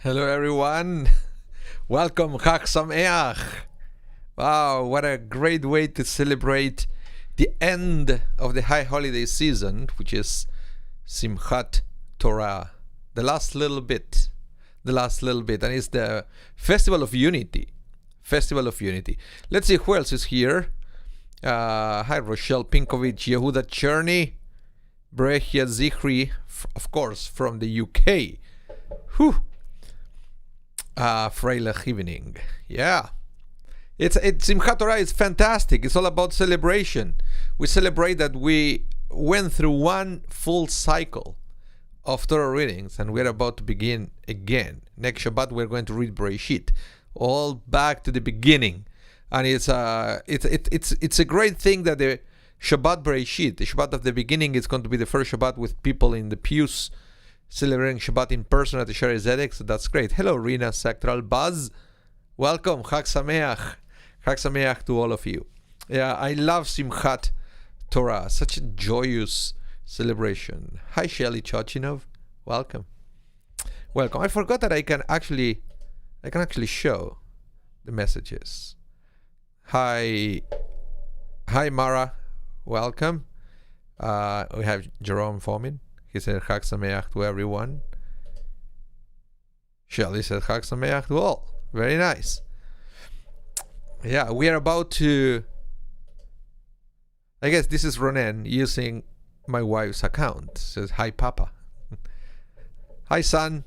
Hello everyone. Welcome, Chag Sameach. Wow, what a great way to celebrate the end of the high holiday season, which is Simchat Torah. The last little bit. And it's the Festival of Unity. Let's see who else is here. Hi, Rochelle Pinkovic, Yehuda Cherny, Brechia Zichri, of course, from the UK. Whew. Freilich evening. Yeah. It's Simchat Torah is fantastic. It's all about celebration. We celebrate that we went through one full cycle of Torah readings, and we're about to begin again. Next Shabbat we're going to read Bereshit, all back to the beginning. And it's a great thing that the Shabbat Bereshit, the Shabbat of the beginning, is going to be the first Shabbat with people in the pews celebrating Shabbat in person at the Shaarey Zedek, so that's great. Hello, Rina Sectral Buzz. Welcome, Chag Sameach. Chag Sameach to all of you. Yeah, I love Simchat Torah, such a joyous celebration. Hi, Shelly Chochinov. Welcome. I forgot that I can actually show the messages. Hi, Mara. Welcome. We have Jerome Fomin. He said Chag Sameach to everyone. Shelly said Chag Sameach to all. Very nice. Yeah, we are about to... I guess this is Ronen using my wife's account. Says, hi, Papa. Hi, son.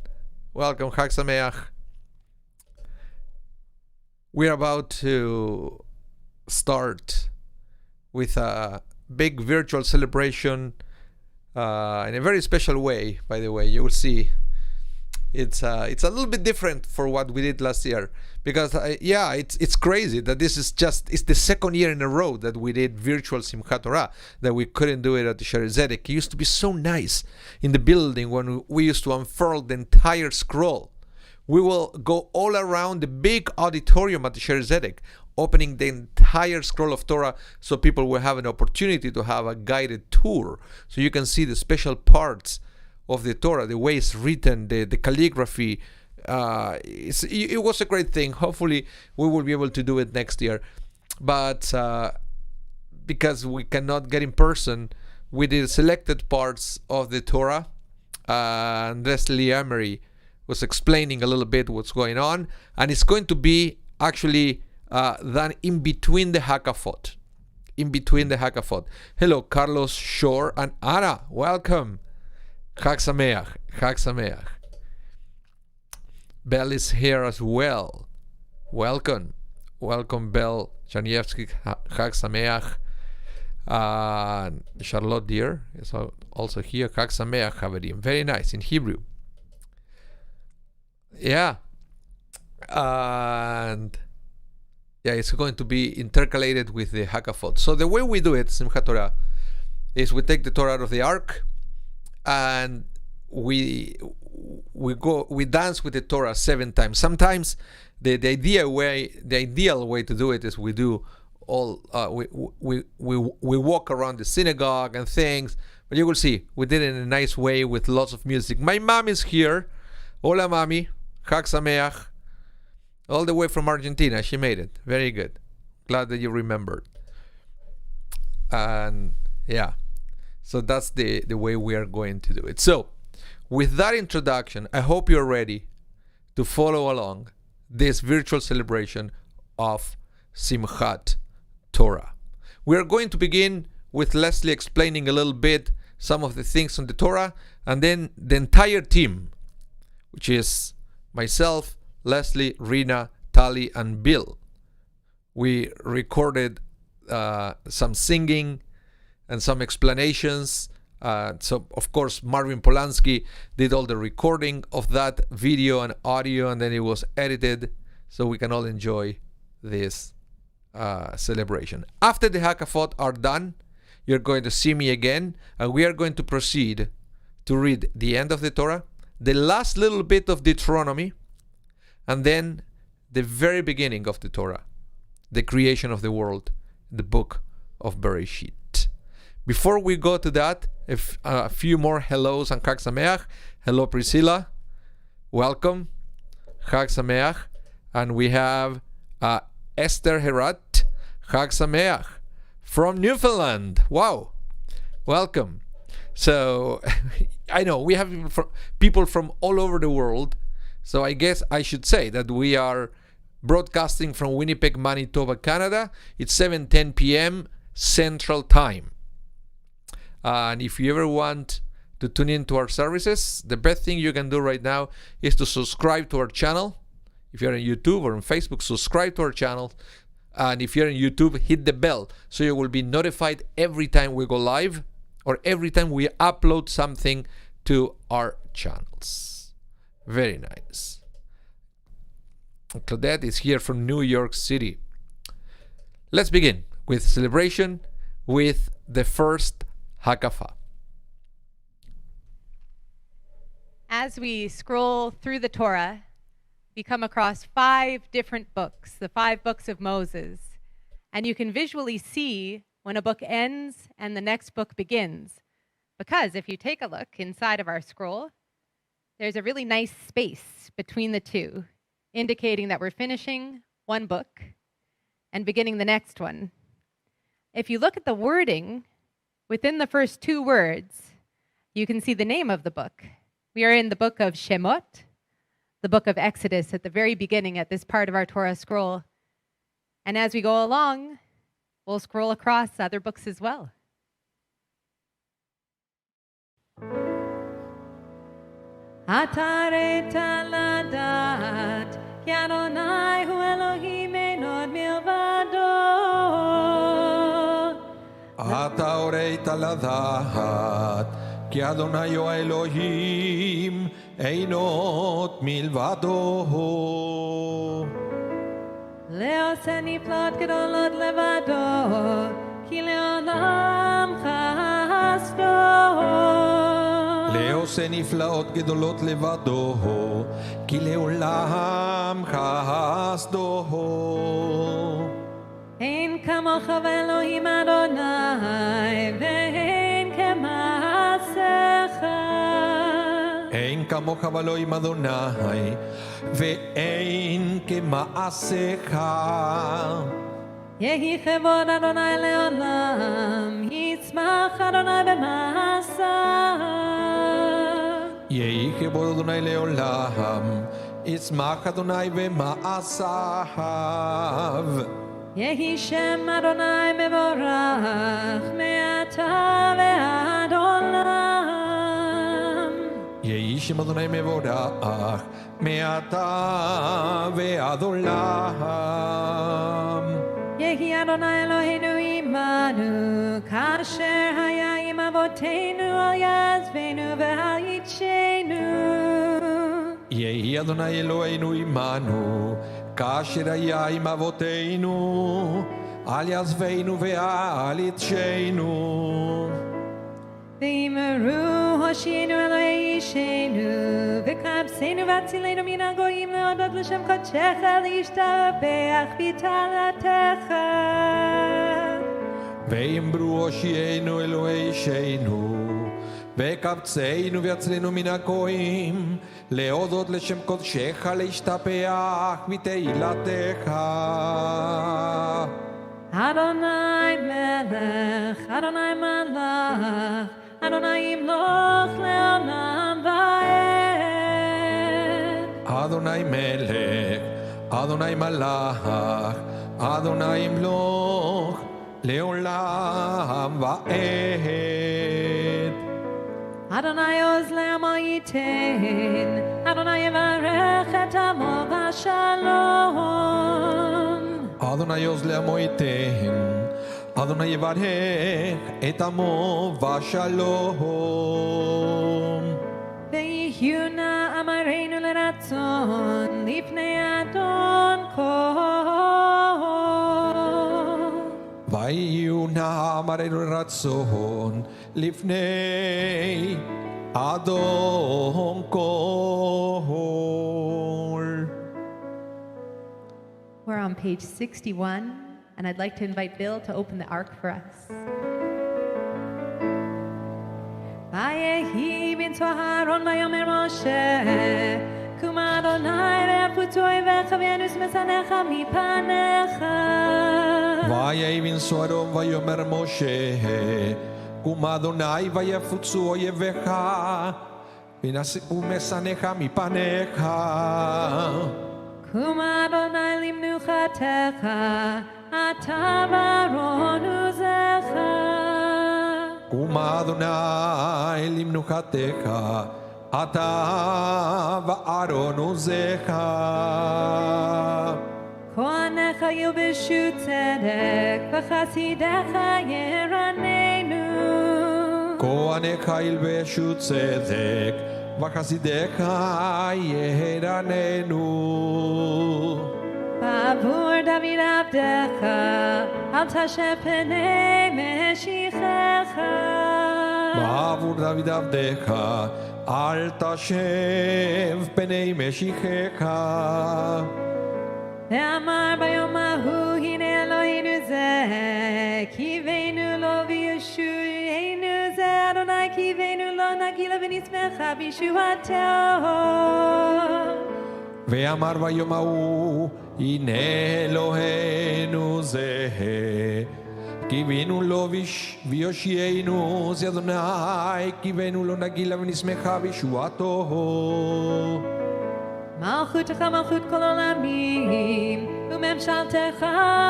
Welcome, Chag Sameach. We are about to start with a big virtual celebration in a very special way. By the way, you will see it's a little bit different for what we did last year, because it's crazy that it's the second year in a row that we did virtual Simchat Torah, that we couldn't do it at the Shaarey Zedek. It used to be so nice in the building when we used to unfurl the entire scroll. We will go all around the big auditorium at the Shaarey Zedek, opening the entire scroll of Torah, so people will have an opportunity to have a guided tour, so you can see the special parts of the Torah, the way it's written, the calligraphy. It was a great thing. Hopefully we will be able to do it next year, but because we cannot get in person, we did selected parts of the Torah, and Leslie Emery was explaining a little bit what's going on, and it's going to be actually than in between the Hakafot. Hello, Carlos Shore and Anna. Welcome. Chag Sameach. Bell is here as well. Welcome, Bell. Chanievsky, Chag Sameach. Charlotte Deer is also here. Chag Sameach, Havarim. Very nice in Hebrew. Yeah. And yeah, it's going to be intercalated with the Hakafot. So the way we do it, Simchat Torah, is we take the Torah out of the ark, and we dance with the Torah 7 times. Sometimes the ideal way to do it is we do all we walk around the synagogue and things. But you will see we did it in a nice way with lots of music. My mom is here. Hola, mami. Chag Sameach. All the way from Argentina. She made it. Very good. Glad that you remembered. And yeah, so that's the way we are going to do it. So with that introduction, I hope you're ready to follow along this virtual celebration of Simchat Torah. We are going to begin with Leslie explaining a little bit some of the things on the Torah, and then the entire team, which is myself, Leslie, Rina, Tali, and Bill. We recorded some singing and some explanations. So, of course, Marvin Polanski did all the recording of that video and audio, and then it was edited so we can all enjoy this celebration. After the Hakafot are done, you're going to see me again, and we are going to proceed to read the end of the Torah, the last little bit of Deuteronomy, and then the very beginning of the Torah, the creation of the world, the book of Bereshit. Before we go to that, a few more hellos and Chag Sameach. Hello, Priscilla. Welcome. Chag Sameach. And we have Esther Herat, Chag Sameach, from Newfoundland. Wow, welcome. So I know we have people from all over the world. So I guess I should say that we are broadcasting from Winnipeg, Manitoba, Canada. It's 7:10 p.m. Central Time. And if you ever want to tune into our services, the best thing you can do right now is to subscribe to our channel. If you're on YouTube or on Facebook, subscribe to our channel. And if you're on YouTube, hit the bell so you will be notified every time we go live or every time we upload something to our channels. Very nice. Claudette is here from New York City. Let's begin with celebration with the first Hakafa. As we scroll through the Torah, we come across 5 different books, the 5 books of Moses. And you can visually see when a book ends and the next book begins. Because if you take a look inside of our scroll, there's a really nice space between the two, indicating that we're finishing one book and beginning the next one. If you look at the wording within the first 2 words, you can see the name of the book. We are in the book of Shemot, the book of Exodus at the very beginning at this part of our Torah scroll. And as we go along, we'll scroll across other books as well. Ataret aladat, ki Adonai hu Elohim ein milvado. Ataret aladat, כי אדוני הוא האלוהים, אין עוד מלבדו. לעושה נפלאות גדולות לבדו, כי לעולם חסדו. לעושה נפלאות גדולות לבדו, כי לעולם חסדו. אין כמוך ואלוהים אדוני, ואין כמעשיך. אין כמוך ואלוהים אדוני, ואין כמעשיך. יהי כבוד אדוני לעולם, יצמח אדוני במעשיו. יהי כבוד אדוני לעולם, יצמח אדוני במעשיו. יהי שם אדוני מבורך, מעתה ועד עולם. יהי שם אדוני מבורך, מעתה ועד עולם. יהי אדוני אלוהינו עמנו, כאשר היה עם אבותינו, אל יעזבנו ואל יטשנו. יהי אדוני אלוהינו עמנו, כאשר היה עם אבותינו, אל יעזבנו ואל יטשנו. ואמרו הושיענו אלוהי אישנו, וקבצנו והצילנו מן הגויים, להודות לשם קודשך, להשתבח בתהילתך. ואמרו הושיענו אלוהי אישנו, וקבצנו והצילנו מן הגויים, להודות לשם קודשך, להשתבח בתהילתך. אדוני מלך, אדוני מלך, אדוני ימלוך לעולם ועד. אדוני מלך, אדוני מלך, אדוני ימלוך לעולם ועד. אדוני עוז לעמו ייתן, אדוני יברך את עמו בשלום. אדוני עוז לעמו ייתן, אדוני יברך את עמו בשלום. ויהיו נא אמרינו לרצון לפני אדון כל. ויהיו נא אמרינו לרצון לפני אדון כל. We're on page 61, and I'd like to invite Bill to open the ark for us. ויהי בנצוע אהרון ויאמר משה, קום אדוני יפוצו אויביך וינוס משנאיך מפניך. ויהי סדום ויאמר משה קום אדוני ויפוצו אויביך ונשאו משנאיך מפניך. קום אדוני למנוחתך אתה ואהרון עוזך. קום אדוני למנוחתך אתה ואהרון עוזך. כהניך ילבשו צדק וחסידיך ירננו. כהניך ילבשו צדק וחסידיך ירננו. בעבור דוד עבדך אל תשב פני משיחך. בעבור דוד עבדך אל תשב פני משיחך. ואמר ביום ההוא הנה אלוהינו זה קיווינו לו וישוענו זה אדוני קיווינו לו נגילה ונשמחה בישועתו. ואמר ביום ההוא הנה אלוהינו זה קיווינו לו ויושיענו זה אדוני קיווינו לו נגילה ונשמחה בישועתו. מלכותך מלכות כל עולמים וממשלתך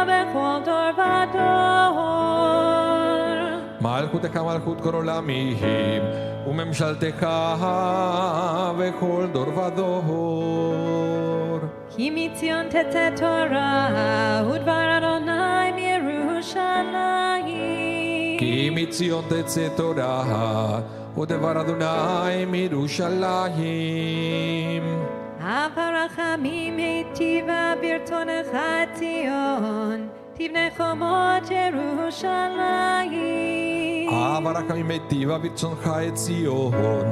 בכל דור ודור. מלכותך מלכות כל עולמים וממשלתך בכל דור ודור. כי מציון תצא תורה ודבר אדוני מירושלים. כי מציון תצא תורה ודבר אדוני מירושלים. אב הרחמים היטיבה ברצונך ציון תבנה חומות ירושלים. אב הרחמים היטיבה ברצונך את ציון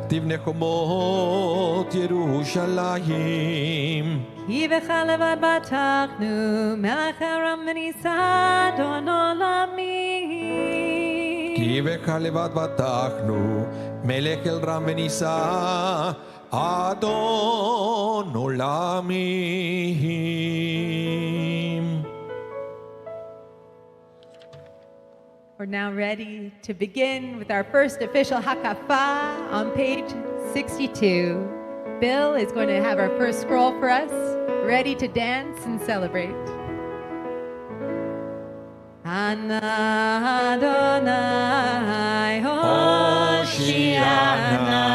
תבנה חומות ירושלים. כי בך לבד בטחנו מלך ארם ונישא אדון עולמים. כי בך לבד בטחנו מלך אל רם ונישא אדון עולמים. We're now ready to begin with our first official Hakafah on page 62. Bill is going to have our first scroll for us, ready to dance and celebrate. Ana Adonai Hoshiana.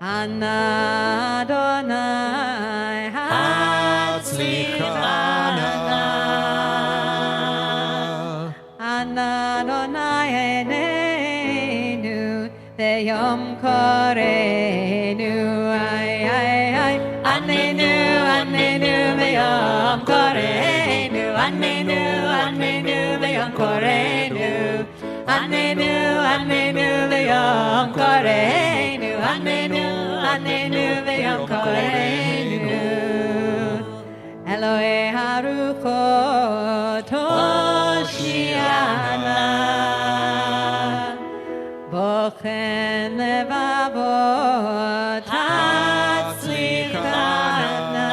Ana Adonai Hatzlichana. Ana Adonai Eneinu Deyom Korenu. Ay ay ay. Anenu Anenu Deyom Korenu. Anenu Anenu Deyom Korenu. Anenu Anenu Deyom Korenu. Anenu Anenu Deyom Korenu. Elohe Haruchot Hoshiana. Bochen Levavot Hatzlichana.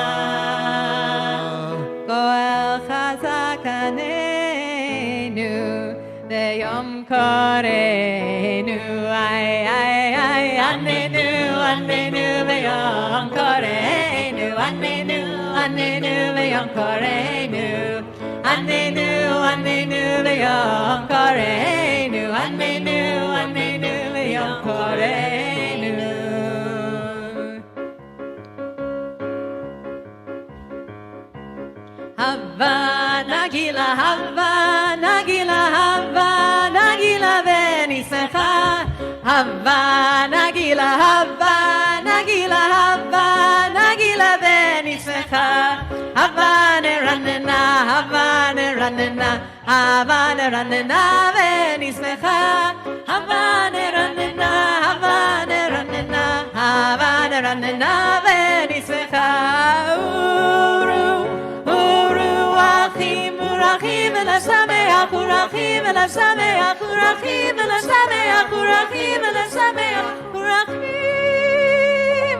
Goel Chazakanenu Deyom Korenu. Ay ay ay. Anenu Anenu Deyom Korenu. Anenu Anenu Deyom Korenu. Anenu Anenu Deyom Korenu. Anenu Anenu Deyom Korenu. Hava Nagila Hava Nagila Hava Nagila Venisecha. Hava Nagila Hava Nagila Hava Nagila Venisecha. Hava Neranena Hava Neranena Hava Neranena Venisecha. Hava Neranena Hava Neranena Hava Neranena Venisecha. Uru Uru Achim Urachim El Sameach Urachim El Sameach Urachim El Sameach Urachim El Sameach Urachim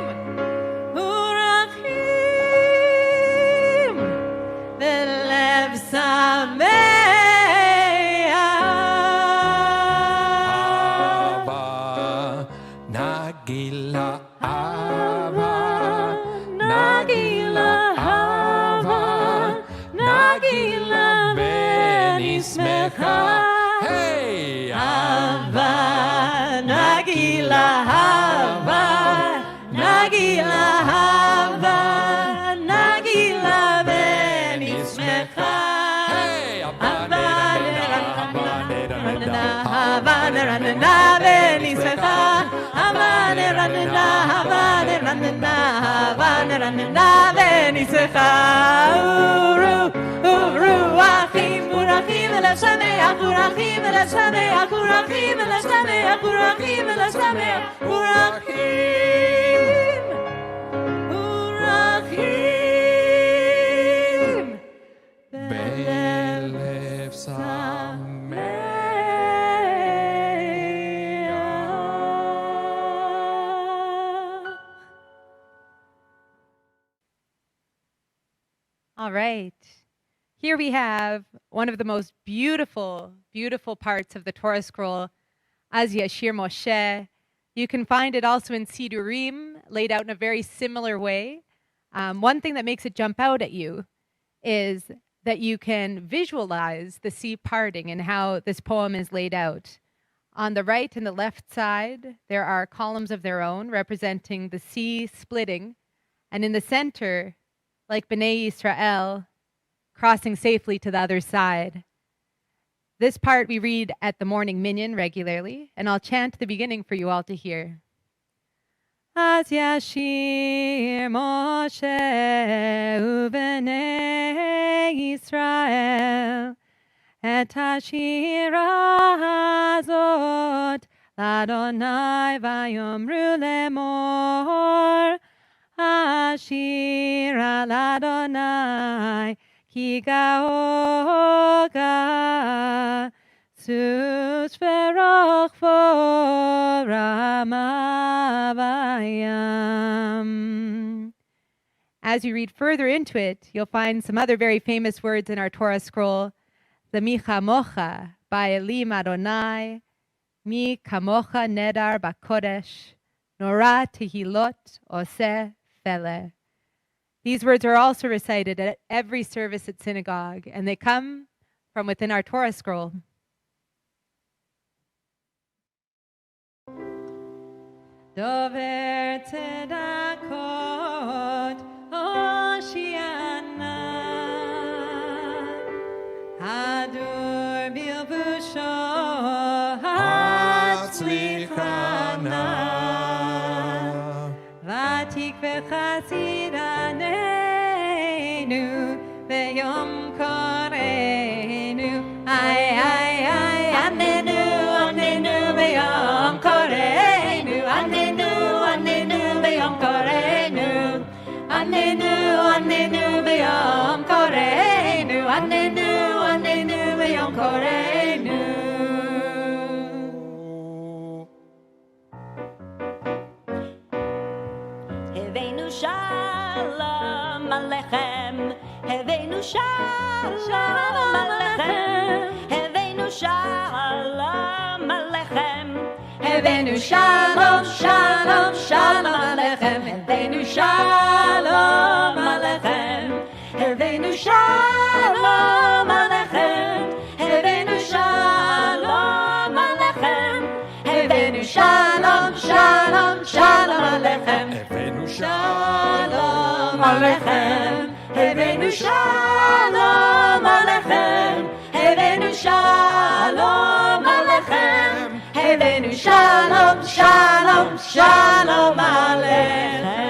Hava, Nagila Hava, Nagila Benismecha. Hey, Hava, Nagila Hava, Nagila Hava, Nagila Benismecha. Hey, Belev Sameach. All right. Here we have one of the most beautiful, beautiful parts of the Torah scroll, Az Yashir Moshe. You can find it also in Sidurim, laid out in a very similar way. One thing that makes it jump out at you is that you can visualize the sea parting and how this poem is laid out. On the right and the left side, there are columns of their own representing the sea splitting, and in the center, like Bnei Israel, crossing safely to the other side. This part we read at the morning Minyan regularly, and I'll chant the beginning for you all to hear. Az Yashir Moshe u'Bnei Yisrael et hashira hazot l'Adonai vayomru lemor Hashira l'Adonai ki gaoga sus veroch voramavayam. As you read further into it, you'll find some other very famous words in our Torah scroll. The mi chamocha ba'elim Adonai, mi kamocha nedar ba'kodesh, nora tehilot oseh fele. These words are also recited at every service at synagogue, and they come from within our Torah scroll. Dover tzedakot Oshiana Hadur bilvusho Hatzlichana Vatik v'chasidanenu V'yom korenu Ay, ay, ay, anenu, anenu V'yom korenu Anenu, anenu V'yom korenu Anenu, anenu V'yom korenu Anenu, anenu V'yom korenu. Heveinu shalom alechem, Heveinu shalom alechem, Heveinu shalom alechem, Heveinu shalom, shalom, shalom alechem, Heveinu shalom alechem, Heveinu shalom alechem, Heveinu shalom alechem, Heveinu shalom, shalom, shalom alechem, Heveinu shalom alechem, Heveinu shalom alechem, Heveinu shalom alechem, Heveinu shalom, shalom, shalom alechem.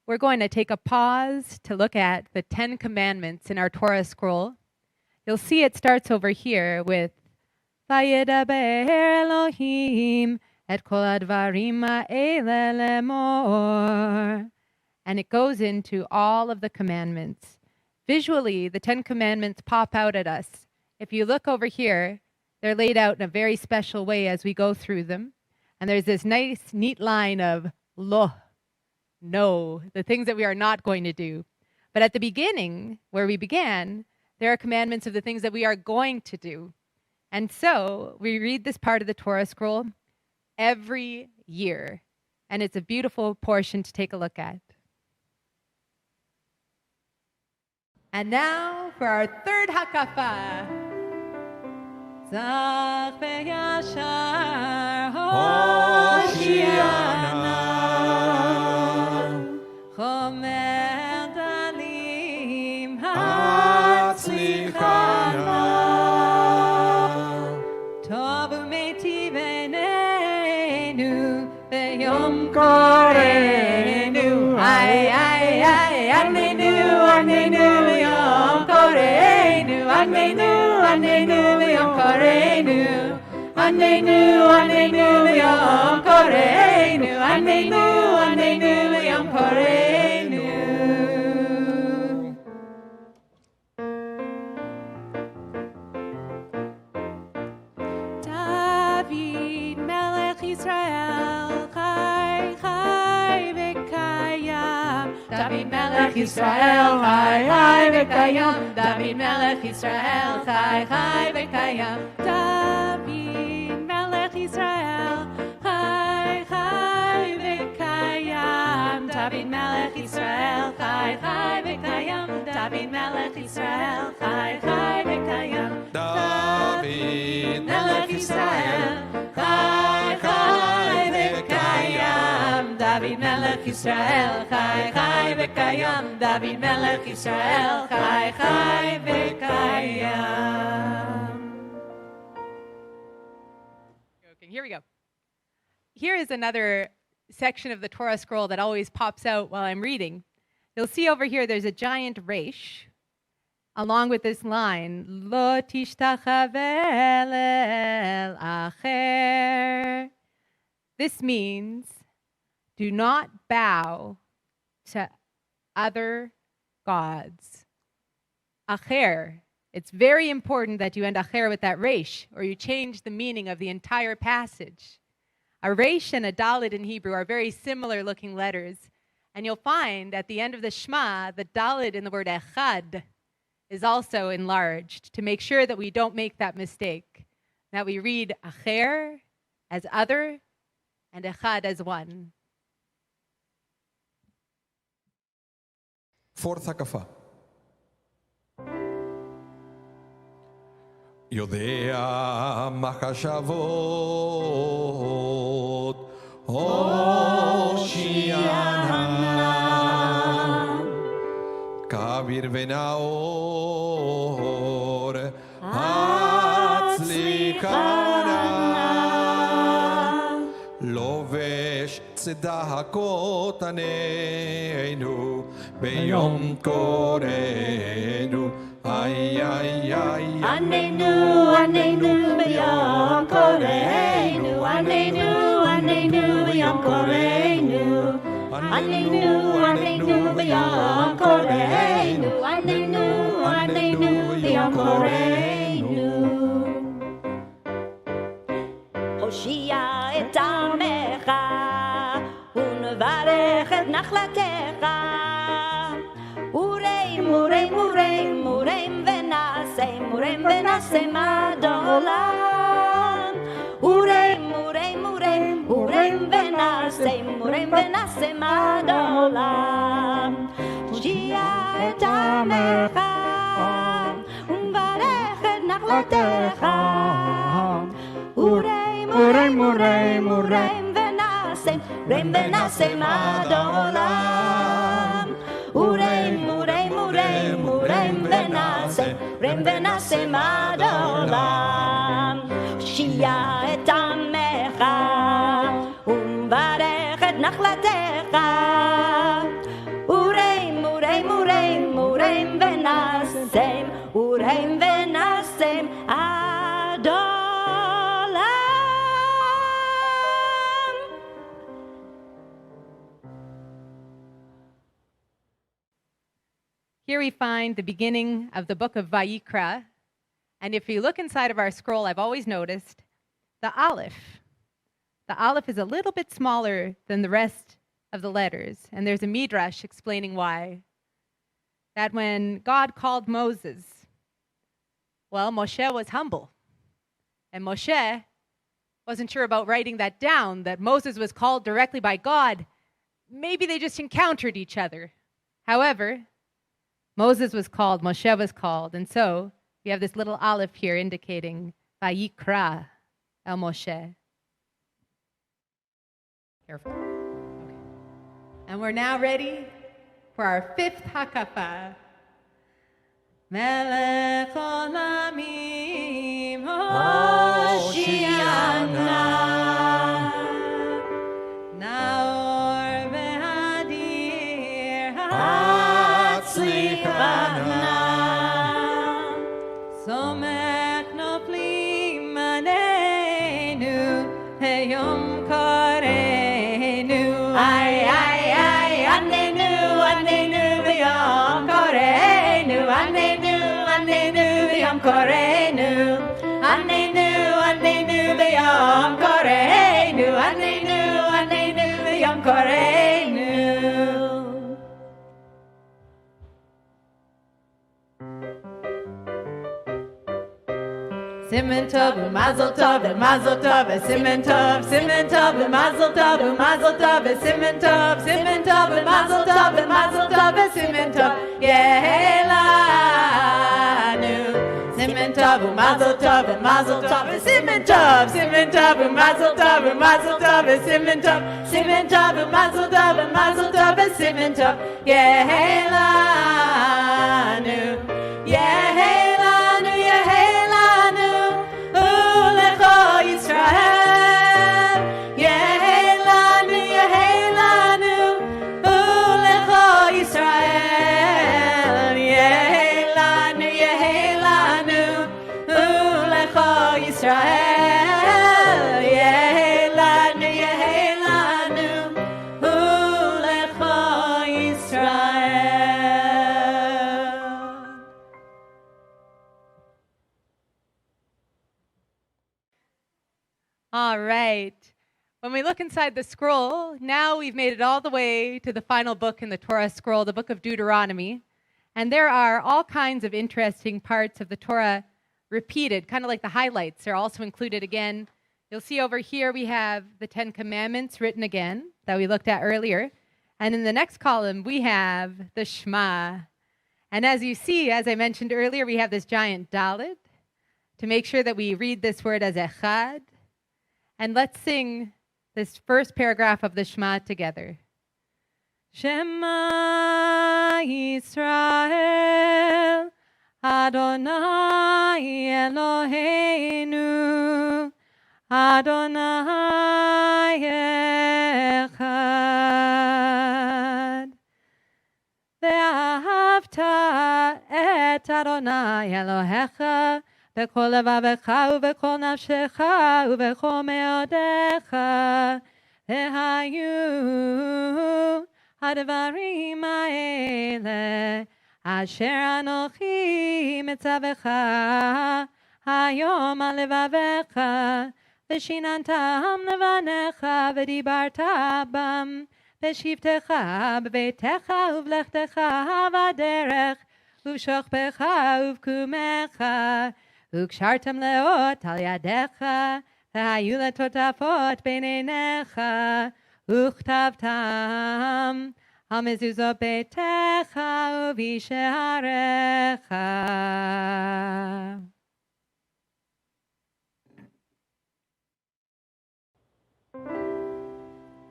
We're going to take a pause to look at the 10 Commandments in our Torah scroll. You'll see it starts over here with Vayedaber Elohim et kol advarim ha'ele lemor. And it goes into all of the commandments. Visually, the 10 Commandments pop out at us. If you look over here, they're laid out in a very special way as we go through them. And there's this nice, neat line of lo, no, the things that we are not going to do. But at the beginning, where we began, there are commandments of the things that we are going to do. And so we read this part of the Torah scroll every year. And it's a beautiful portion to take a look at. And now for our third hakafa. Zach ve'yashar Hoshiana Chomer dalim hatzlichana Tov u'metiv einenu ve'yom korenu Ay, ay, ay, anenu, anenu ve'yom korenu Anenu, anenu ve'yom korenu Anenu, anenu ve'yom korenu Anenu, anenu ve'yom korenu David melech Yisrael Chai, chai v'kayam David melech Yisrael Chai, chai v'kayam David melech Yisrael Chai, chai v'kayam David melech Yisrael Chai, chai v'kayam David melech Yisrael Chai, chai v'kayam David melech Yisrael Chai, chai v'kayam David melech Yisrael Chai, chai v'kayam David melech Yisrael Chai, chai v'kayam David melech Yisrael Chai, chai v'kayam. Okay, here we go. Here is another section of the Torah scroll that always pops out while I'm reading. You'll see over here there's a giant resh along with this line, Lo tishtachaveh el acher. This means do not bow to other gods. Acher. It's very important that you end acher with that resh, or you change the meaning of the entire passage. A resh and a dalet in Hebrew are very similar looking letters. And you'll find at the end of the Shema, the dalet in the word echad is also enlarged to make sure that we don't make that mistake, that we read acher as other and echad as one. Fourth hakafa. יודע מחשבות הושיענה כאוויר ונאור הצליחנה לובש צדקות ענינו ביום קורנו ay ay ay anenu anenu b'yom koreinu anenu anenu b'yom koreinu anenu anenu b'yom koreinu anenu anenu b'yom koreinu הושיע את עמך ונברך את נחלתך מורם מורם מורם ונעשם עד העולם מורם מורם מורם מורם ונעשם עד העולם הושיע את עמך ומברך את נחלתך מורם מורם מורם מורם ונעשם עד העולם מורם מורם מורם מורם ונעשם עד העולם הושיע את עמך ומברך את נחלתך מורם מורם מורם מורם ונעשם עד העולם. Here we find the beginning of the book of Vayikra. And if you look inside of our scroll, I've always noticed the Aleph. The Aleph is a little bit smaller than the rest of the letters. And there's a midrash explaining why. that when God called Moses, well, Moshe was humble. And Moshe wasn't sure about writing that down, that Moses was called directly by God. Maybe they just encountered each other. However, Moses was called, Moshe was called. And so we have this little aleph here indicating Vayikra El Moshe. Careful. Okay. And we're now ready for our fifth hakafa. Melech Olamim Hoshiana Naor Vehadir Hatzlichana Somech Noflim Aneinu Heyom Koreinu Ay Anenu V'yom Koreinu Anenu V'yom Koreinu Anenu V'yom Koreinu Anenu V'yom Koreinu. Simen tov u'mazel tov u'mazel tov simen tov u'mazel tov u'mazel tov simen tov u'mazel tov simen tov yehelanu simen tov u'mazel tov simen tov u'mazel tov simen tov u'mazel tov simen tov yehelanu All right. When we look inside the scroll, now we've made it all the way to the final book in the Torah scroll, the book of Deuteronomy. And there are all kinds of interesting parts of the Torah repeated, kind of like the highlights. They're also included again. You'll see over here we have the 10 Commandments written again that we looked at earlier. And in the next column, we have the Shema. And as you see, as I mentioned earlier, we have this giant Dalet to make sure that we read this word as Echad. And let's sing this first paragraph of the Shema together. Shema Yisrael, Adonai Eloheinu, Adonai Echad. Ve'ahavta et Adonai Elohecha, בכל לבבך ובכל נפשך ובכל מאודיך והיו הדברים האלה אשר אנוכי מצווך היום על לבבך ושיננתם לבניך ודיברת בם בשבתך בביתך ובלכתך בדרך ובשוכבך ובקומך וקשרתם לאות על ידיך, והיו לטוטפות בין עיניך, וכתבתם על מזוזות ביתך ובשעריך.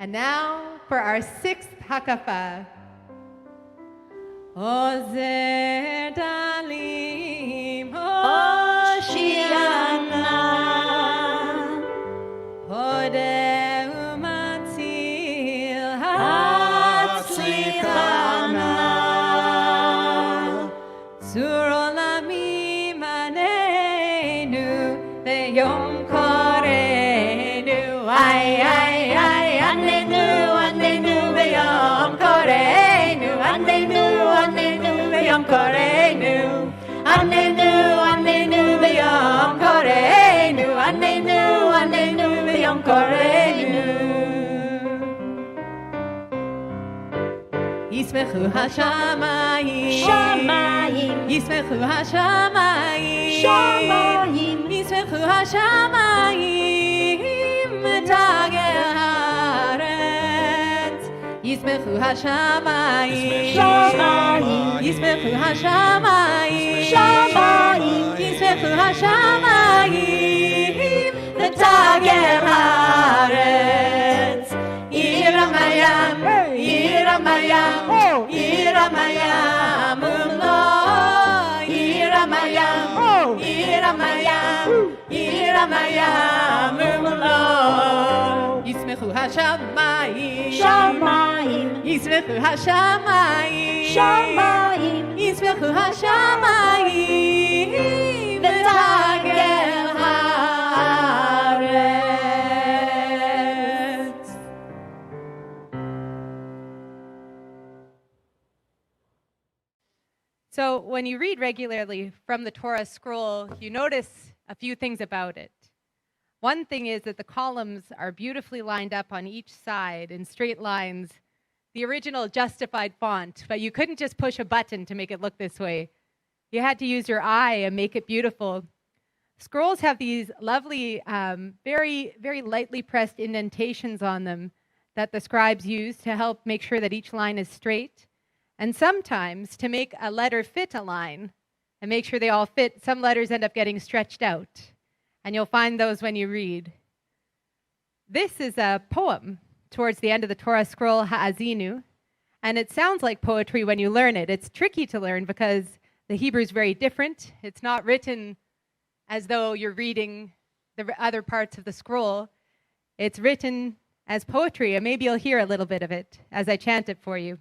And now for our sixth hakafa. Ozer dalim Hoshiana Hodeh umatzil Hatzlichana Tzur olamim aneinu Ve'yom koreinu Ay anenu ve'yom koreinu Anenu ve'yom koreinu Anenu ve'yom koreinu Anenu ve'yom koreinu ישמחו השמיים, שמיים, ישמחו השמיים, שמיים, ישמחו השמיים, ותגל הארץ, ישמחו השמיים, שמיים, ישמחו השמיים, שמיים, ישמחו השמיים, ותגל הארץ, עיר המים, עיר המים, עיר המים, עיר המים, עיר המים, עיר המים, ישמחו השמיים, שמיים, ישמחו השמיים, שמיים, ישמחו השמיים, ותגל הארץ. So when you read regularly from the Torah scroll, you notice a few things about it. One thing is that the columns are beautifully lined up on each side in straight lines, the original justified font, but you couldn't just push a button to make it look this way. You had to use your eye and make it beautiful. Scrolls have these lovely, very, very lightly pressed indentations on them that the scribes use to help make sure that each line is straight. And sometimes, to make a letter fit a line and make sure they all fit, some letters end up getting stretched out. And you'll find those when you read. This is a poem towards the end of the Torah scroll, Ha'azinu. And it sounds like poetry when you learn it. It's tricky to learn because the Hebrew is very different. It's not written as though you're reading the other parts of the scroll. It's written as poetry, and maybe you'll hear a little bit of it as I chant it for you.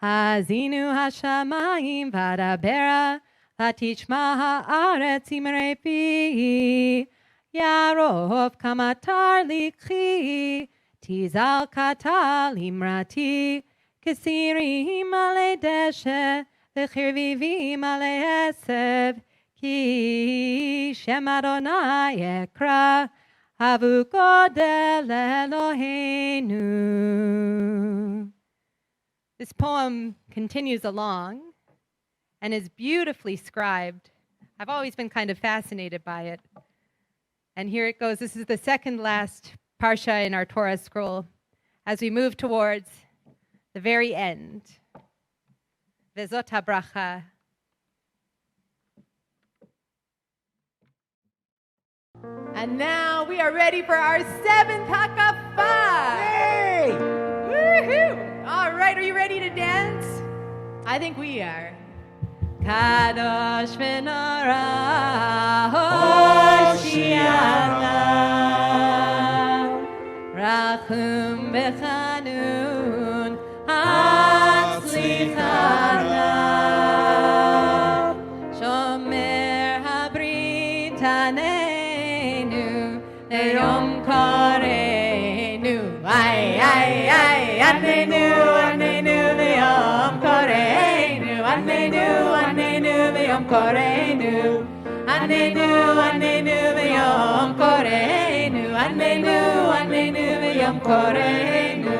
Ha'azinu hashamayim v'adabera v'tishma ha'aretz imrei pi yarov kamatar likhi tizal katal imrati kesirim ale deshe v'chirvivim ale esev ki shem Adonai ekra havu godel Eloheinu. This poem continues along and is beautifully scribed. I've always been kind of fascinated by it. And here it goes. This is the second last parsha in our Torah scroll as we move towards the very end. Vezot habracha. And now we are ready for our seventh hakafah. Yay! Woohoo! All right, are you ready to dance? I think we are. Kadosh v'nora Hoshiana Rachum v'chanun Hatzlichana Shomer habrit haneinu Leyom koreinu Ay, ay, ay, anenu, anenu v'yom koreinu Anenu, anenu v'yom koreinu Anenu, anenu v'yom koreinu Anenu, anenu v'yom koreinu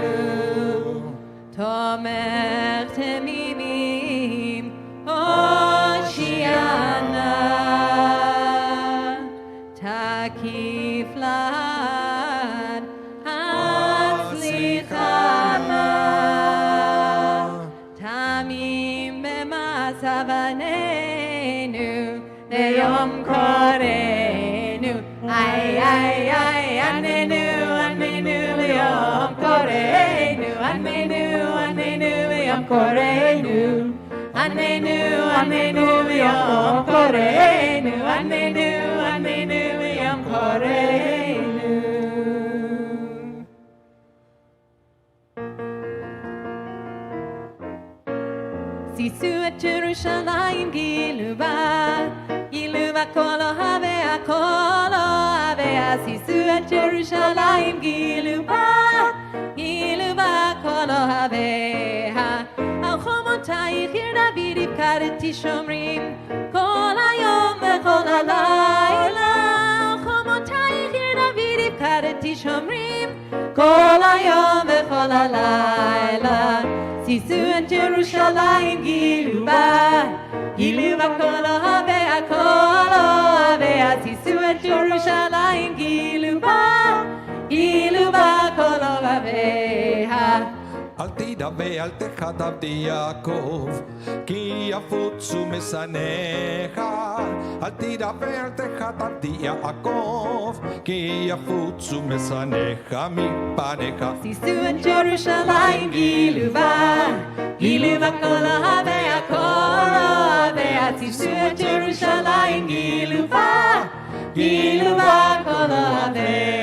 Tomer temimim Hoshiana Takif lad Hatzlichana Tamim b'masavanenu Leyom koreinu Ay, ay, ay, anenu, anenu v'yom koreinu Anenu, anenu v'yom koreinu Anenu, anenu v'yom koreinu Anenu, anenu v'yom koreinu Sisu et Jerusalem giluva kol ohavea Sisu et Jerusalem giluva kol ohavea Al chomotayich ir David ifkareti shomrim kol hayom v'kol halayla Al chomotayich ir David ifkareti איתי שומרים כל היום וכל הלילה. שישו את ירושלים גילו בה, גילו בה כל אוהביה, כל אוהביה. שישו את ירושלים גילו בה, גילו בה כל אוהביה. אל תדבר, אל תכתב יעקב, כי יפוצו משנאיך. אל תדבר, אל תכתב יעקב, כי יפוצו משנאיך מפניך. שישו את ירושלים גילו בה, גילו בה כל אוהביה, כל אוהביה. שישו את ירושלים גילו בה, גילו בה כל אוהביה.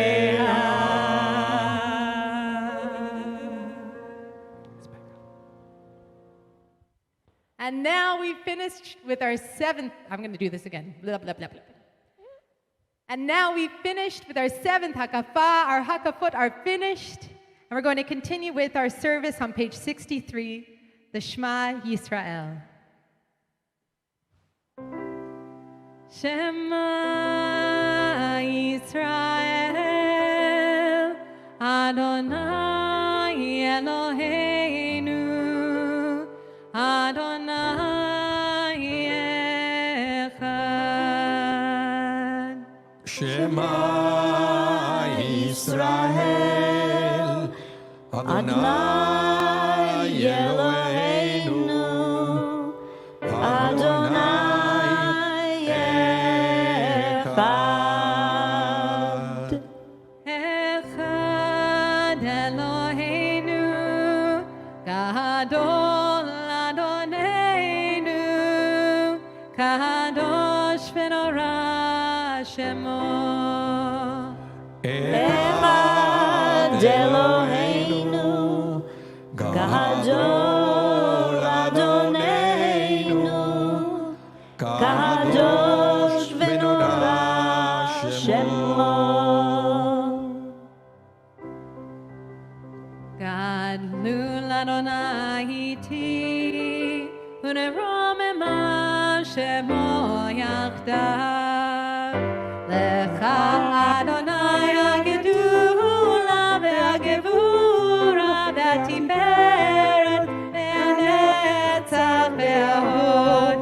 And now we finished with our seventh, I'm going to do this again. Blah, blah, blah, blah. And now we finished with our seventh hakafah. Our hakafot are finished. And we're going to continue with our service on page 63, the Shema Yisrael. Shema Yisrael, Adonai Eloheinu, Adonai Echad. Shema Yisrael, Adonai Eloheinu, Adonai Echad. Echad Eloheinu, Gadol Adonenu, Kadosh v'norah Shemo. Echad Eloheinu, Gadol Adonenu, Kadosh v'norah Shemo. Gadlul Adonai iti, u'neromema Shemo yachdav. Lecha Adonai hagedula ve'hagevura ve'atiferet ve'anetzach ve'ahod.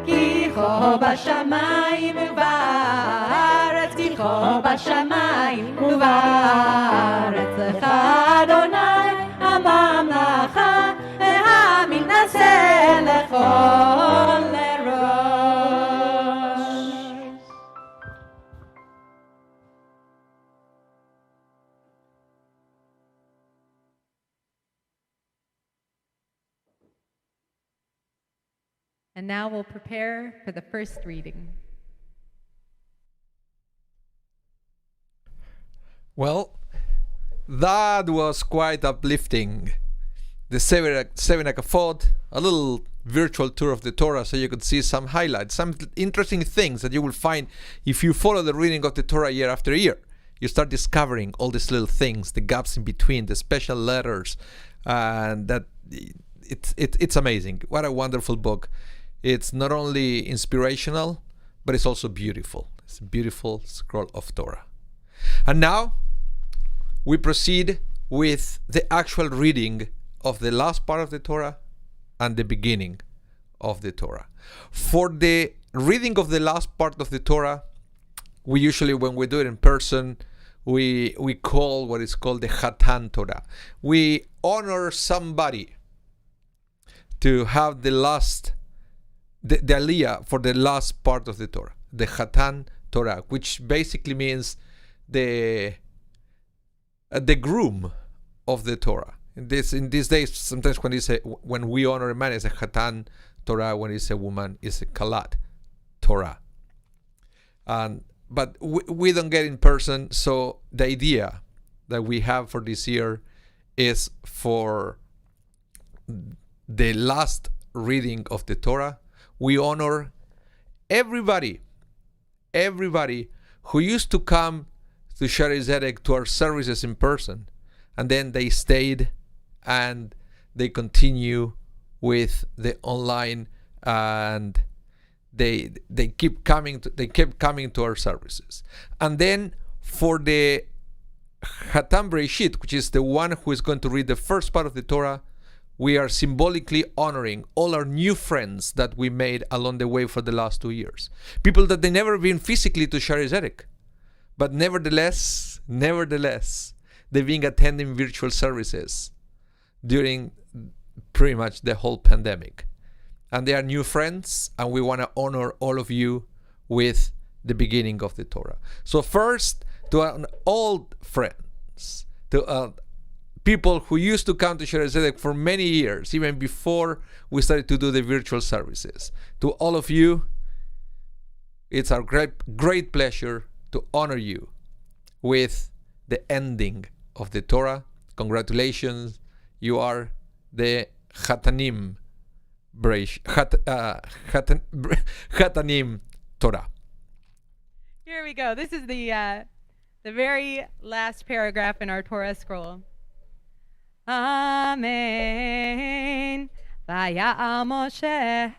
Ki cho b'shamayim u'ba'aretz, ki cho b'shamayim u'ba'aretz. Lecha Adonai הממלכה והמתנשא לכל לראש. And now we'll prepare for the first reading. Well, that was quite uplifting. The seven hakafot, a little virtual tour of the Torah, so you could see some highlights, some interesting things that you will find if you follow the reading of the Torah year after year. You start discovering all these little things, the gaps in between, the special letters, and that it's amazing. What a wonderful book. It's not only inspirational, but it's also beautiful. It's a beautiful scroll of Torah. And now we proceed with the actual reading of the last part of the Torah and the beginning of the Torah. For the reading of the last part of the Torah, we usually, when we do it in person, we call what is called the Chatan Torah. We honor somebody to have the aliyah for the last part of the Torah, the Chatan Torah, which basically means the groom of the Torah. In these days, sometimes when we honor a man, it's a Chatan Torah. When it's a woman, it's a Kalat Torah. But we don't get in person, so the idea that we have for this year is for the last reading of the Torah, we honor everybody who used to come to Shaarey Zedek, to our services in person, and then they stayed and they continue with the online, and they kept coming to our services. And then for the Hatam Bereshit, which is the one who is going to read the first part of the Torah, we are symbolically honoring all our new friends that we made along the way for the last 2 years. People that they never been physically to Shaarey Zedek, but nevertheless, they've been attending virtual services during pretty much the whole pandemic. And they are new friends, and we want to honor all of you with the beginning of the Torah. So first, to our old friends, to people who used to come to Shaarey Zedek for many years, even before we started to do the virtual services. To all of you, it's our great pleasure to honor you with the ending of the Torah. Congratulations, you are the Chatanim Torah. Here we go. This is the very last paragraph in our Torah scroll. Amen. Vaya'al Moshe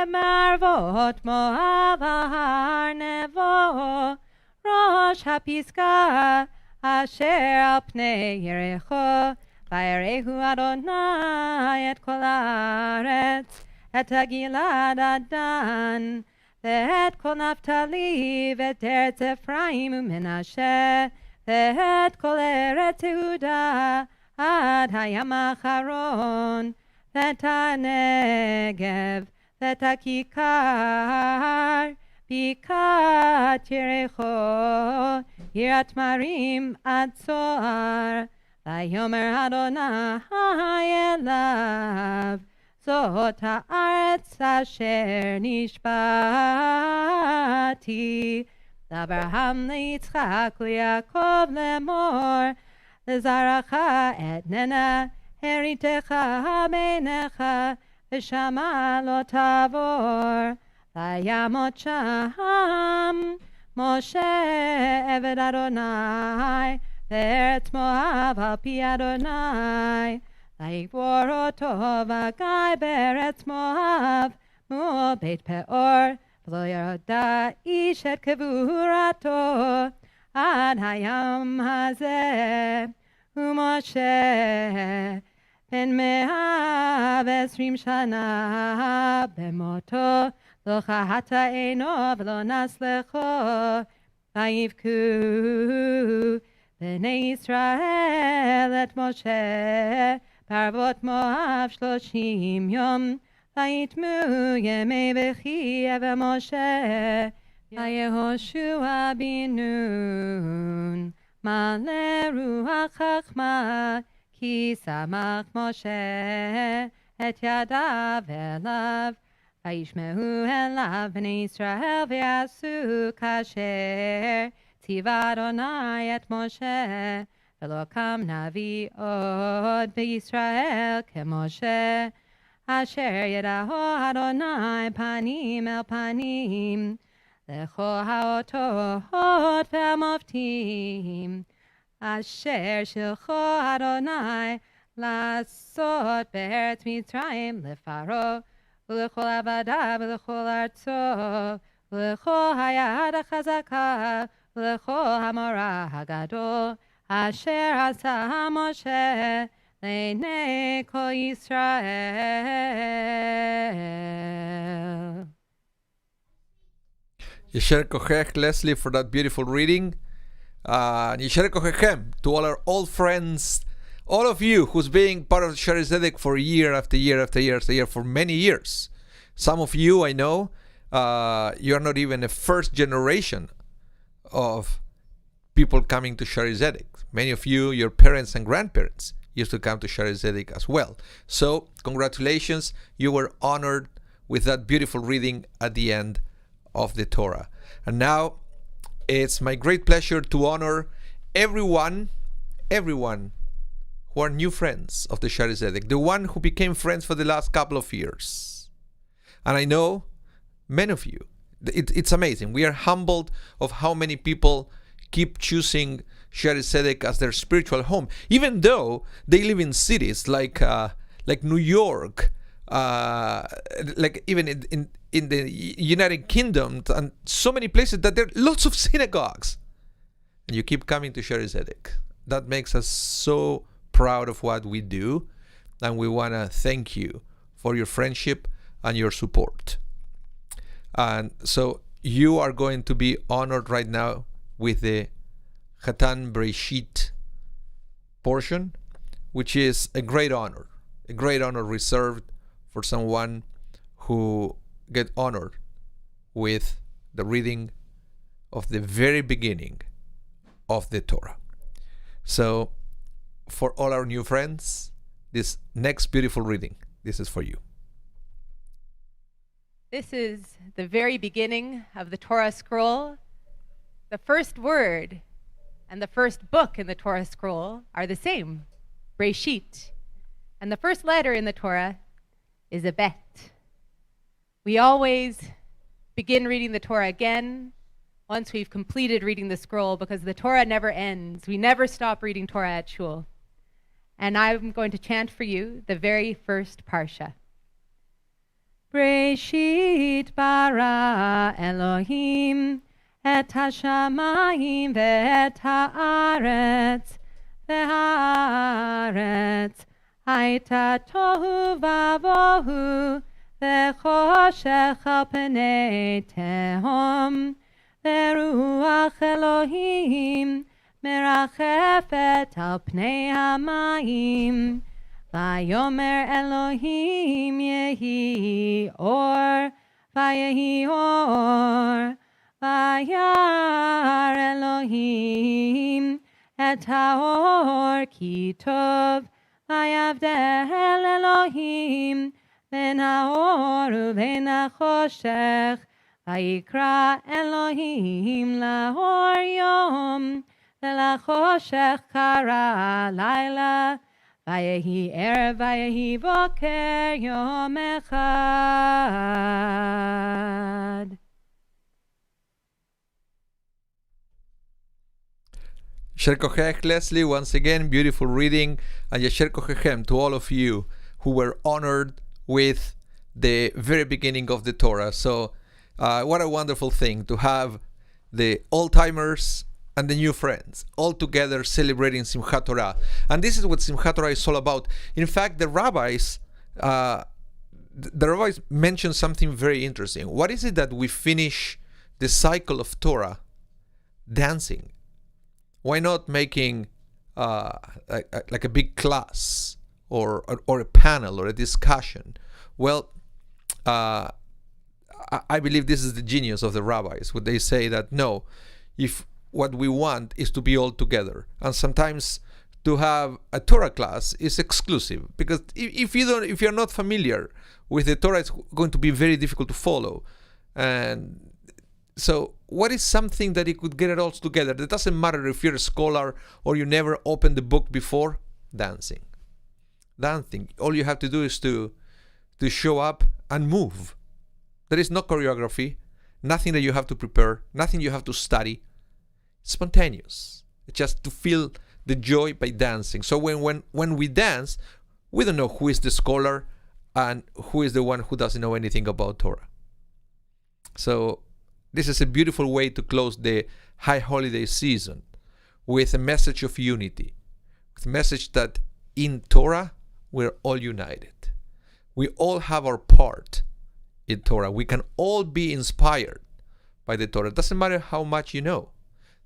marvot Moav har nevo rosh hapiska asher al pnei Yericho vayerehu Adonai et kol haaretz et Gilad Adan ואת כל נפתלי ואת ארץ אפרים ומנשה ואת כל ארץ יהודה עד הים האחרון ואת הנגב ואת הכיכר בקעת יריחו עיר התמרים עד צוהר ויאמר אדוני אליו זאת הארץ אשר נשבעתי לאברהם ליצחק ליעקב לאמור לזרעך אתננה הריתך בעיניך ושמה לא תעבור וימות שם משה עבד אדוני בארץ מואב על פי אדוני ויקבור אותו וגיא בארץ מואב מול בית פאור ולא ירדה איש את קבורתו עד היום הזה ומשה בן 120 שנה במותו לא חטא עינו ולא נסלחו ויבכו בני ישראל את משה בערבות מואב 30 יום ויתמו ימי בכי ומשה ויהושע בן נון מלא רוח חכמה כי שמח משה את ידיו אליו וישמעו אליו בני ישראל ויעשו כאשר ציווה אדוני את משה ולא קם נביא עוד בישראל כמשה אשר ידעו אדוני פנים אל פנים לכל האותות והמופתים אשר שלחו אדוני לעשות בארץ מצרים לפרעה ולכל עבדיו ולכל ארצו ולכל היד החזקה ולכל המורא הגדול אשר עשה משה לעיני כל ישראל. Yesher Kochech, Leslie, for that beautiful reading. Yesher Kochechem, to all our old friends, all of you who's being part of Shaarey Zedek for year after year after year after year for many years. Some of you, I know, you are not even a first generation of people coming to Shaarey Zedek. Many of you, your parents and grandparents, used to come to Shaarey Zedek as well. So, congratulations, you were honored with that beautiful reading at the end of the Torah. And now, it's my great pleasure to honor everyone who are new friends of the Shaarey Zedek, the one who became friends for the last couple of years. And I know many of you, it's amazing. We are humbled of how many people keep choosing Shaarey Zedek as their spiritual home, even though they live in cities like New York, like even in the United Kingdom, and so many places that there are lots of synagogues. and you keep coming to Shaarey Zedek. That makes us so proud of what we do, and we want to thank you for your friendship and your support. And so you are going to be honored right now with the Chatan Breshit portion, which is a great honor reserved for someone who get honored with the reading of the very beginning of the Torah. So for all our new friends, this next beautiful reading, this is for you. This is the very beginning of the Torah scroll. The first word and the first book in the Torah scroll are the same, Breshit. And the first letter in the Torah is a bet. We always begin reading the Torah again once we've completed reading the scroll, because the Torah never ends. We never stop reading Torah at Shul. And I'm going to chant for you the very first parsha. Breshit bara Elohim et hashamayim ve'et haaretz ve'haaretz hayta tohu vavohu ve'choshech al pnei tehom ve'ruach Elohim merachefet al pnei hamayim Vayomer Elohim yehi or, vayehi or, vayar Elohim et haor ki tov, vayavdel Elohim ben haor uven hachoshech, vayikra Elohim lahor yom, velachoshech kara laila, Vayehi erev, vayehi boker, yom echad. Yasher Kochech, Leslie, once again, beautiful reading, and Yasher Kochechem to all of you who were honored with the very beginning of the Torah. So, what a wonderful thing to have the old-timers and the new friends all together celebrating Simchat Torah. And this is what Simchat Torah is all about. In fact, the rabbis mention something very interesting. What is it that we finish the cycle of Torah dancing? Why not making like a big class or a panel or a discussion? Well, I believe this is the genius of the rabbis, when they say that no, if what we want is to be all together, and sometimes to have a Torah class is exclusive, because if you're not familiar with the Torah, it's going to be very difficult to follow. And so what is something that it could get it all together? It doesn't matter if you're a scholar or you never opened the book before. Dancing. All you have to do is to show up and move. There is no choreography, nothing that you have to prepare, nothing you have to study. Spontaneous. It's just to feel the joy by dancing. So when we dance, we don't know who is the scholar and who is the one who doesn't know anything about Torah. So this is a beautiful way to close the high holiday season with a message of unity, with a message that in Torah we're all united. We all have our part in Torah. We can all be inspired by the Torah. It doesn't matter how much you know.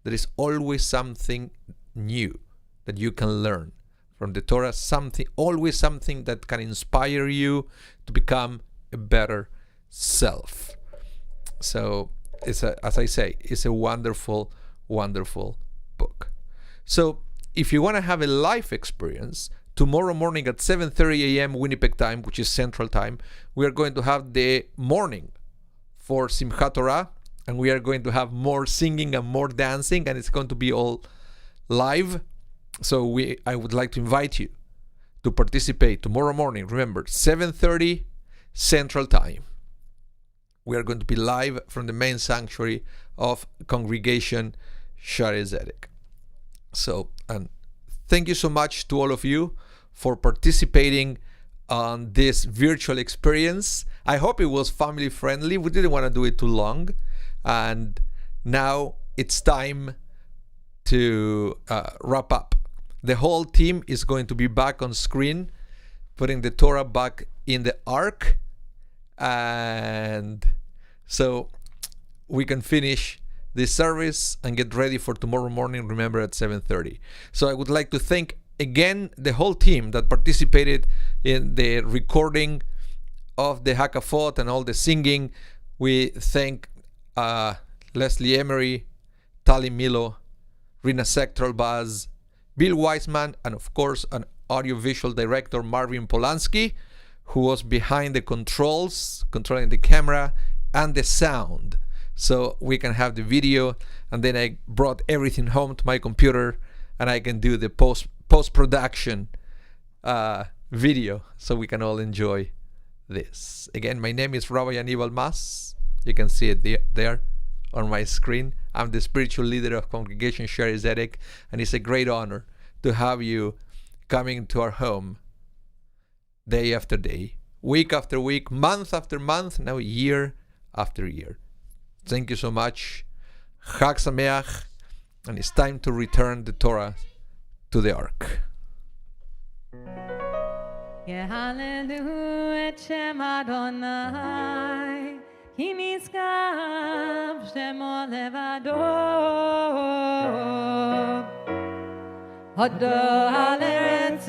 There is always something new that you can learn from the Torah, always something that can inspire you to become a better self. So, as I say, it's a wonderful, wonderful book. So, if you want to have a life experience, tomorrow morning at 7:30 a.m. Winnipeg time, which is Central Time, we are going to have the morning for Simchat Torah, and we are going to have more singing and more dancing, and it's going to be all live. So I would like to invite you to participate tomorrow morning. Remember, 7:30 Central Time. We are going to be live from the main sanctuary of Congregation Shaarey Zedek. So, and thank you so much to all of you for participating on this virtual experience. I hope it was family friendly. We didn't want to do it too long. And now it's time to wrap up. The whole team is going to be back on screen, putting the Torah back in the ark, and so we can finish this service and get ready for tomorrow morning, remember, at 7:30. So I would like to thank again the whole team that participated in the recording of the Hakafot and all the singing. We thank Leslie Emery, Tali Milo, Rina Sektrolbaz, Bill Weisman, and of course an audiovisual director, Marvin Polanski, who was behind the controls, controlling the camera and the sound, so we can have the video. And then I brought everything home to my computer, and I can do the post-production video, so we can all enjoy this. Again, my name is Rabbi Anibal Mas. You can see it there on my screen. I'm the spiritual leader of Congregation Shaarey Zedek, and it's a great honor to have you coming to our home day after day, week after week, month after month, now year after year. Thank you so much. Chag Sameach, and it's time to return the Torah to the ark. Yehalelu et Shem Adonai, ki nizkav Shemo levado. Hodo al eretz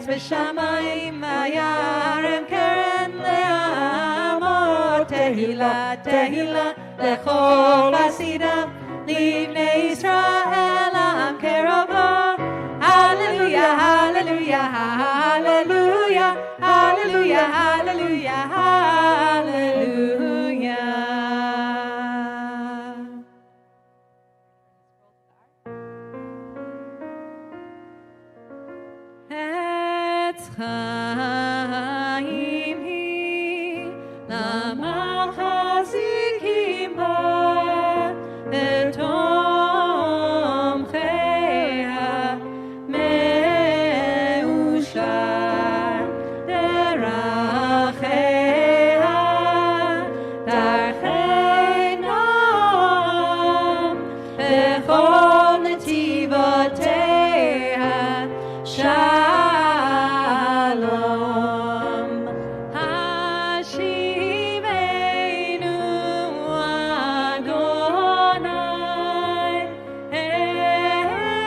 v'shamayim v'yarem keren le'amot. Tehila, tehila, lechol chasidav, livnei Yisrael am kerovo. Hallelujah, hallelujah, hallelujah, hallelujah, hallelujah, hallelujah. Etz chaim hi lamachazikim bo etomcheha meushar deracheha darchenom bechol netivoteha Shalom. Hashivenu Adonai elecha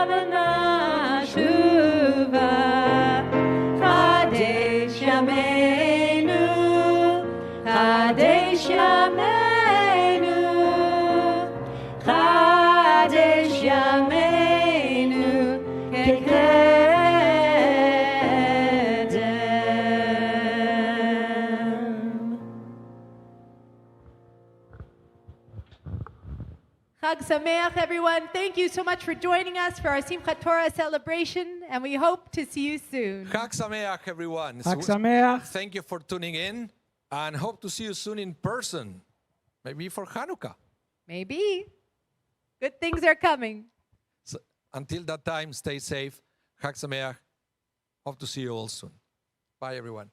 v'nashuva. Kadesh Yameinu, Kadesh Yameinu, Kadesh Yameinu, Kekedem. Chag Sameach, everyone. Thank you so much for joining us for our Simchat Torah celebration, and we hope to see you soon. Chag Sameach, everyone. Chag Sameach. Thank you for tuning in, and hope to see you soon in person, maybe for Hanukkah. Maybe. Good things are coming. So, until that time, stay safe. Chag Sameach. Hope to see you all soon. Bye, everyone.